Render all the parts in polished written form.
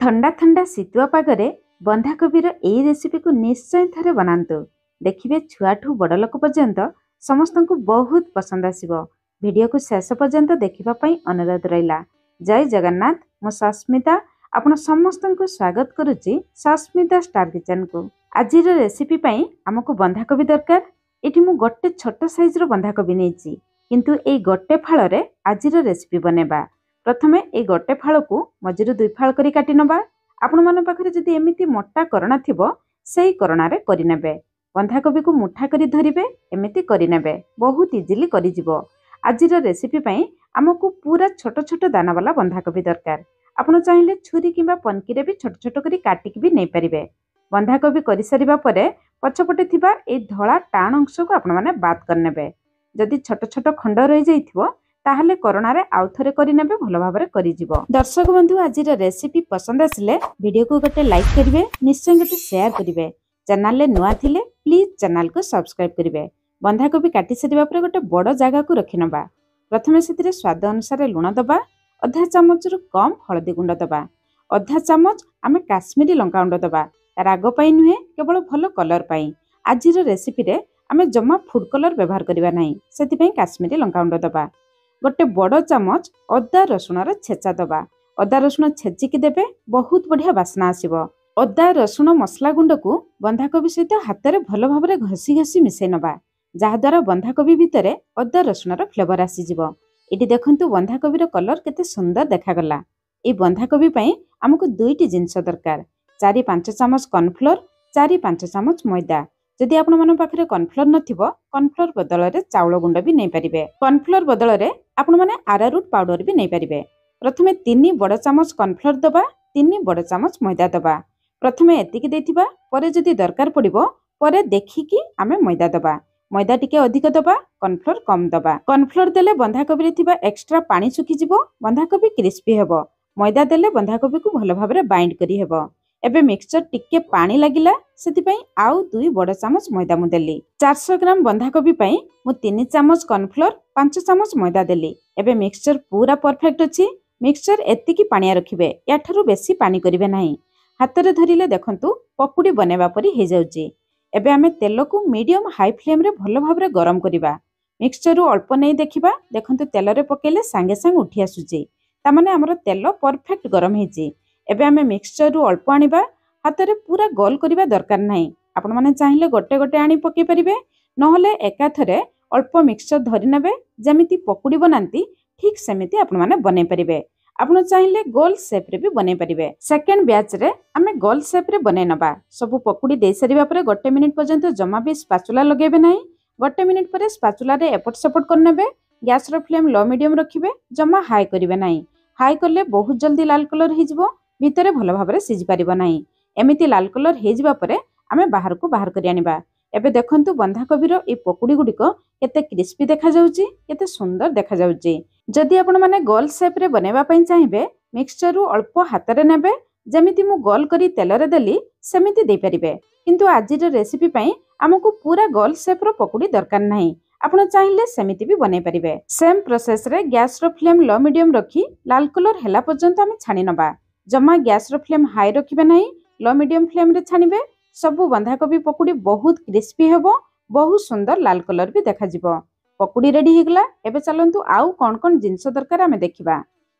ठंडा ठंडा शीतुआ पागरे बंधाकोबीर एई रेसिपी को निश्चय थरे बनातु। देखिए छुआठू बड़ लोक पर्यंत समस्त को बहुत पसंद आसिबो। वीडियो को शेष पर्यंत देखिबा पई अनुरोध रहिला। जय जगन्नाथ। मो सस्मिता आपण समस्त को स्वागत करुच्ची सस्मिता स्टार किचन को। आजिर रेसिपी पई हमको बंधाकोबी दरकार। एठी मु गोटे छोट साइज रो बंधाकोबी नेची, किंतु एई गोटे फाळ रे आजिर रेसिपी बनेबा। प्रथमे ए गोटे फाळ को मझिरु दुई फाळ करी काटी नबा। आपण मन पाखरे जदि एमिति मोटा करणा थिबो सेई करणारे करि नेबे। बंधाकोबी को मुठा करी धरिबे, एमिति करि नेबे, बहुत इजीली करि जिवो। आजिर रेसिपी पई हमकु पूरा छोट छोट दाना वाला बंधाकोबी दरकार। आपण चाहिले छुरी किबा पनकी रे भी छोट छोट करी काटिक भी नै परिबे। बंधाकोबी करि सरिबा परे पछपटे थिबा ए धळा टाण अंश को आपण माने बात कर नेबे। जदि छोट छोट खंड रहि जाइथिबो ताहले करणारे आउ थरे करि नेबे, भलो भाबरे करि जिवो। दर्शक बंधु आजिर रेसिपी पसंद आसिले वीडियो को गोटे लाइक करिवे, निश्चय गोटे शेयर करिवे। चैनल ले नुआ थिले प्लीज चैनल को सब्सक्राइब करिवे। बंधाकोबी काटी सरिबा परे गोटे बड़ जागा को रखि नबा। प्रथमे सेतिरे स्वाद अनुसार लुण दबा, आधा चामच रु कम हळदी गुंड दबा, आधा चामच आमे काश्मीरी लंका गुंड दबा। राग पई नुहे, केवल भलो कलर पई। आजिर रेसिपी रे आमे जम्मा फूड कलर व्यवहार करिबा नाही, सेति पई काश्मीरी लंका गुंड दबा। गोटे बड़ चामच अदा रसुण छेचा दबा। अदा रसुण छेचिकी देबे, बहुत बढ़िया बास्ना आसिबो। अदा रसुण मसला गुंड को बंधाकोबी सहित हाथ में भल भाव घसी घसी मिसई नबा, जहाद्वारा बंधाकोबी भितर अदा रसुण फ्लेवर आसीजिवो। एटी देखंतु बंधाकोबीर कलर केते सुंदर देखागला। ए बंधाकोबी पई हमकु दुईटी जिंस दरकार। 4-5 चामच कॉर्नफ्लोर, 4-5 चामच मैदा। जदि आपण मन पाखरे कॉर्नफ्लोर नथिबो, कॉर्नफ्लोर बदल रे चाउल गुंड भी नै परिबे। कॉर्नफ्लोर बदल रे आपण माने आरारूट पाउडर भी नै परिबे। प्रथमे 3 बड़ चामच कॉर्नफ्लोर दबा, 3 बड़ चामच मैदा दबा। प्रथमे एतिकी देथिबा, परे जदि दरकार पड़िबो परे देखिकी आमे मैदा दबा। मैदा टिके अधिक दबा, कॉर्नफ्लोर कम दबा। कॉर्नफ्लोर देले बंधाकोबी रे थिबा एक्स्ट्रा पानी सुखी जिवो, बंधाकोबी क्रिस्पी हेबो। मैदा देले बंधाकोबी को भलो भाबरे बाइंड करी हेबो। एबे मिक्सचर टिके पानी लागिला, सेति पई आउ 2 बड़ चामच मैदा मु देली। 400 ग्राम बंधाकोबी पई मु 3 चामच कॉर्नफ्लोर, 5 चामच मैदा देली। एबे मिक्सचर पूरा परफेक्ट अछि। मिक्सचर एतिकी पानिया रखिबे, याठारु बेसी पानी करिवे नाही। हाथ रे धरिले देखंतु पकुड़ी बनेबा परी हे जाउची। एबे आमे तेल को मीडियम हाई फ्लेम रे भलो भाबरे गरम करिबा। मिक्सचर रु अल्प नै देखिबा, देखंतु तेल रे पकेले सांगे सांग उठी आसुची, ता माने हमर तेल परफेक्ट गरम हेची। एबे आमे मिक्सचर रु अल्प आनिबा, हाथ रे पूरा गोल करिबा दरकार नाही। आपण माने चाहिले गोटे गोटे आनी पके परिबे, नहले एकाथरे अल्प मिक्सचर धरि नेबे। जेमिति पकुड़ी बनांती ठीक सेमिति आपण माने बनै परिबे। आपण चाहिले गोल शेप रे भी बनै परिबे। सेकंड बैच रे आमे गोल शेप रे बनै नबा। सब पकुड़ी दे सरिबा परे गोटे मिनिट पर्यंत जमा भी स्पाचुला लगेबे नाही। गोटे मिनिट परे स्पाचुला रे एपट सेपट कर नेबे। गैस रो फ्लेम लो मीडियम रखिबे, जमा हाई करिवे नाही। हाई करले बहुत जल्दी लाल कलर हे जिवो, भितरे भलो भाबरे सिझी परिबो नाही। एमिति लाल कलर हे जिबा परे आमे बाहर को बाहर करि आनिबा। एबे देखंतु बंधाकोबीर ए पकुड़ी गुडिको केते क्रिस्पी देखा जाउची, केते सुंदर देखा जाउची। जदि आपण माने गोल शेप रे बनेबा पई चाहिबे, मिक्सचर रु अल्प हाथ रे नेबे। जेमिति मु गोल करी तेल रे देली सेमिति दे परिबे। किंतु आजिर रेसिपी पई हमकु पूरा गोल शेप रो पकुड़ी दरकार नाही। आपण चाहिले सेमिति भी बनै परिबे। सेम प्रोसेस रे गैस रो फ्लेम लो मीडियम रखी लाल कलर हेला पर्यंत आमे छाणी नबा। जमा गैस रो फ्लेम हाई रखिबे नाही, लो मीडियम फ्लेम रे छाणिबे। सबु बंधाकोबी पकुड़ी बहुत क्रिस्पी हेबो, बहुत सुंदर लाल कलर भी देखा जिवो। पकुड़ी रेडी हिगला। एबे चलंतु आउ कोन कोन जिंस दरकार आमे देखिबा।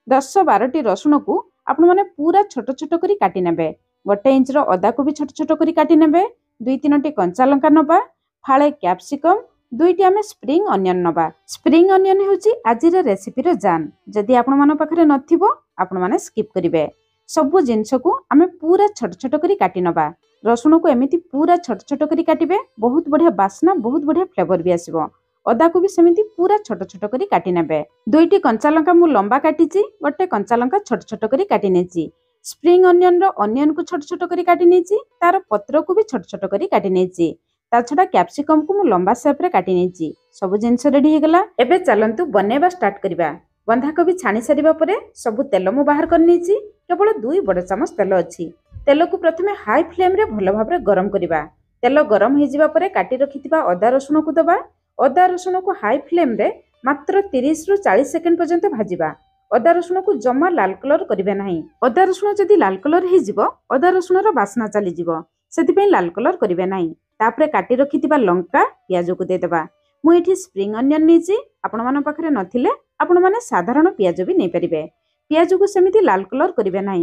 10-12 रसुण को आपण माने पूरा छोट छोट करी काटी नेबे। 1 इंच रो अदा को भी छोट छोट करी काटी नेबे। 2-3टी कंचा लंका नबा, फाळे कैप्सिकम, 2टी आमे स्प्रिंग अनियन नबा। स्प्रिंग अनियन हेउची आजिर रेसिपी रो जान। जदि आपण मन पाखरे नथिबो आपण माने स्किप करिवे। सबु जिंस को आमे पूरा छोट छोट करी काटी नबा। रसुण को एमिति पूरा छोट छोट करी काटिबे, बहुत बढ़िया बास्ना, बहुत बढ़िया फ्लेवर भी आसीबो। अदा को भी सेमिति पूरा छोट छोट करी काटी नेबे। 2टी कंचा लंका मु लंबा काटिची, गोटे कंचा लंका छोट छोट करी काटी नेची। स्प्रिंग अनियन रो अनियन को छोट छोट करी काटी नेची, तार पत्र को भी छोट छोट करी काटी नेची। ता छडा कैप्सिकम को मु लंबा शेप रे काटी नेची। सब जिंस रेडी हेगला। एबे चलंतु बनेबा स्टार्ट करिबा। बंधाकोबी छाणी सरिबा परे सब तेल मु बाहर कर नेची। केवल 2 बड़ चामच तेल अछि। तेल को प्रथमे हाई फ्लेम रे भलो भाबरे गरम करिबा। तेल गरम हे जिबा परे काटी रखिथिबा अदा रसुण को दबा। अदा रसुण को हाई फ्लेम रे मात्र 30 रु 40 सेकंड पर्यंत भाजिबा। अदा रसुण को जमा लाल कलर करेंगे ना। अदा रसुण जदि लाल कलर हो अदा रसुणर बास्ना चलीज से लाल कलर करेंगे ना। तापर काटी रखि लंका पियाज को देदेबा। मुझे स्प्रिंग अनियन नहीं आपण मान पाखे नथिले आपण माने साधारण पियाज भी नहीं पारिबे। पियाज को सेमिति लाल कलर करेंगे ना।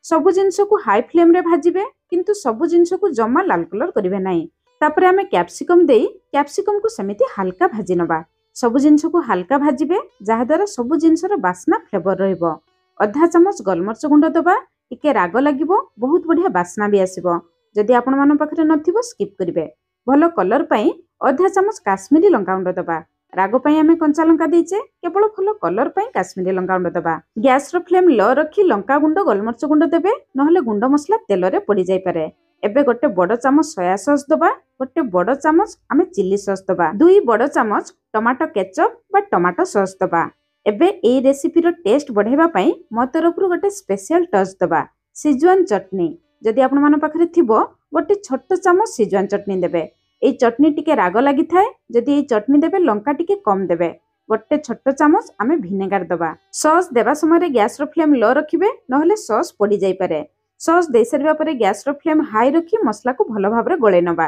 सबु जिनस को हाई फ्लेम रे भाजिबे किंतु सबु जिनस को जमा लाल कलर करेंगे ना। तापर आमे कैप्सिकम देई कैप्सिकम को सेमिति हल्का भाजी नबा। सबु जिनस को हल्का भाजिबे जहाद्वारा सबु जिनसर बास्ना फ्लेवर रहिबो। अधा चामच गोलमरिच गुंड दबा। टिके राग लागिबो बहुत बढ़िया बास्ना भी आसिबो। जदि आपण मान पाखे नथिबो स्किप करिवे। भलो कलर पई अधा चामच काश्मीरी लंका गुंड दबा। राग पई आमे कंचा लंका देइचे केवल भलो कलर पई काश्मीरी लंका गुंड दबा। गैस रो फ्लेम लो रखी लंका गुंड गोलमरिच गुंड देबे नहले गुंड मसला तेल रे पड़ी जाई पारे। एबे गोटे बड़ चामच सोया सॉस दबा। गोटे बड़ चामच आमे चिल्ली सॉस दबा। 2 बड़ चामच टमाटो केचप बा टमाटो सॉस दबा। एबे ए रेसिपी रो टेस्ट बढ़ाइबा पई मो तरफरु गोटे स्पेशल टच दबा सिजवान चटनी। जदि आपण मान पाखरे थिबो गोटे छोट चामच सिजवान चटनी देबे। ए चटनी टिके राग लागि थाए जदि ए चटनी देबे लंका टिके कम देबे। गोटे छोट चामच आमे विनेगार दबा। सॉस देबा समय रे गैस रो फ्लेम लो रखिबे नहले सॉस पड़ी जाई पारे। सॉस दे सरबा परे गैस रो फ्लेम हाई रखी मसला को भलो भाबरे गळे नबा।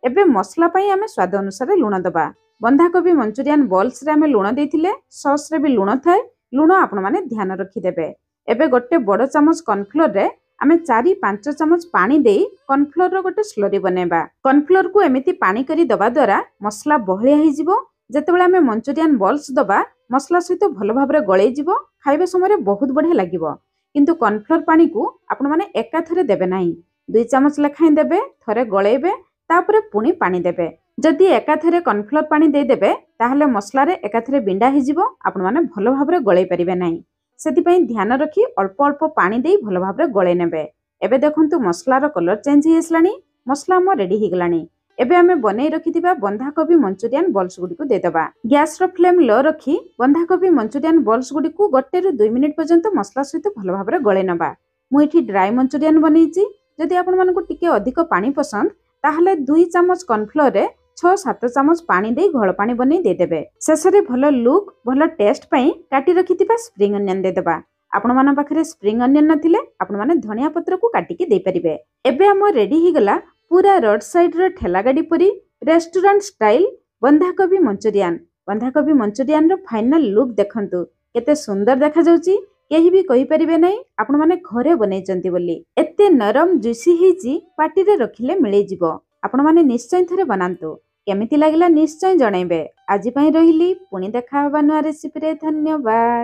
एबे मसला पई आमे स्वाद अनुसार लूण दबा। बंधाकोबी मंचूरियन बॉल्स रे आमे लूण देथिले सॉस रे भी लूण थाए लूण आपण माने ध्यान रखि देबे। एबे गोटे बड़ चामच कॉर्नफ्लोर रे आमे 4-5 चामच पानी देई कॉर्नफ्लोर रो गोटे स्लरी बनेबा। कॉर्नफ्लोर को एमिति पानी करी दबा द्वारा मसला बहलिया हि जिवो। जेतेबेले आमे मंचूरियन बॉल्स दबा मसला सहित भलो भाबरे गळे जिवो। खाइबे समय रे बहुत बढ़िया लागिवो। किंतु कॉर्नफ्लोर पानी को आपण माने एका थरे देबे नाही। 2 चामच लेखाई देबे थरे गळेबे तापरे पुणी पानी देबे। जदि एका थरे कॉर्नफ्लोर पानी दे देबे ताहले मसला रे एका थरे बिंडा हि जिवो आपण माने भलो भाबरे गळे परिबे नाही। सेति पई ध्यान रखी अल्प अल्प पानी देई भलो भाबरे गळे नेबे। एबे देखंतु मसला रो कलर चेंज हि आसलानी। मसला हम रेडी हि गलानी। एबे आमे बनै रखिथिबा बंधाकोबी मंचूरियन बॉल्स गुडी को दे दबा। गैस रो फ्लेम लो रखी बंधाकोबी मंचूरियन बॉल्स गुडी को 1-2 मिनिट पर्यंत मसला सहित भलो भाबरे गळे नबा। मु इठी ड्राई मंचूरियन बनैछि। जदि आपण मानको टिके अधिक पानी पसंद ताहले 2 चामच कॉर्नफ्लोर रे 6-7 चामच पानी दे घोल पानी बनै दे देबे। शेषरे भलो लुक भलो टेस्ट पई काटी रखिथिबा स्प्रिंग अनियन दे दबा। आपण मान पाखरे स्प्रिंग अनियन नथिले आपण माने धनिया पत्र को काटी के दे परिबे। एबे हम रेडी हि गला पूरा रोड साइड रो ठेला गाड़ी परी रेस्टोरेंट स्टाइल बंधाकोबी मंचूरियन। बंधाकोबी मंचूरियन रो फाइनल लुक देखंतु केते सुंदर देखा जाउची। केही भी कहि परिबे नै आपण माने घरे बनैचंती बोली। एते नरम जुसी हिची पार्टी रे रखिले मिलै जिवो। आपण माने निश्चय थरे बनांतु। केमिति लागिला निश्चय जणैबे। आजि पई रहिली पुणी देखा हबा नुआ रेसिपी रे। धन्यवाद।